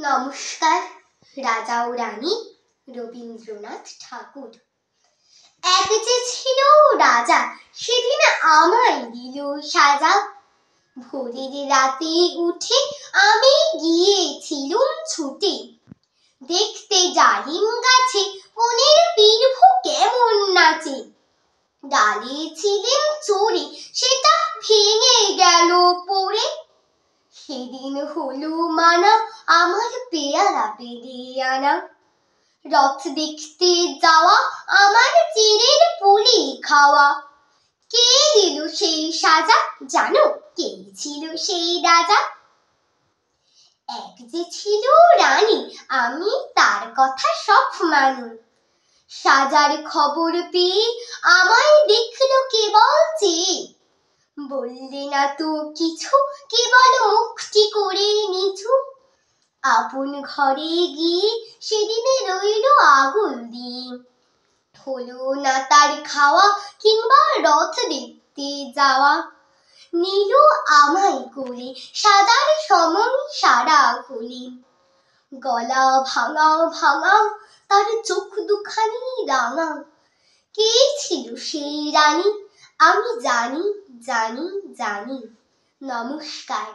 নমস্কার। রাজা ও রানী, রবীন্দ্রনাথ ঠাকুর। এক যে ছিল রাজা, সেদিন আমায় দিল সাজা। ভোরের রাতে উঠে আমি গিয়েছিলুম ছুটে, দেখতে জালিম গাছে বনের বীরভূ কেমন নাচে। ডালে ছিলেম চড়ে, সেটা ভেঙে গেল পড়ে। সেদিন হলো মানা আমার পেয়ারা পেড়ে আনা। রথ দেখতে যাওয়া আমার চিড়ের পুলি খাওয়া। কে দিল সেই সাজা, জানো কে ছিল সেই রাজা? এক যে ছিল রানী, আমি তার কথা সব মানি। সাজার খবর পেয়ে আমায় দেখলো কেবল চেয়ে। বললে না তো কিছু, কেবল মুখটি করে নিচু। আপন ঘরে গিয়ে সেদিনে রইল আগুন দিয়ে। হলো না তার খাওয়া কিংবা রথ দেখতে যাওয়া। নিল আমায় কোলে, সাজার সময় সারা খুলি। গলা ভাঙা ভাঙা, তার চোখ দুখানি রাঙা। কে ছিল সেই রানী? আমি জানি জানি জানি। নমস্কার।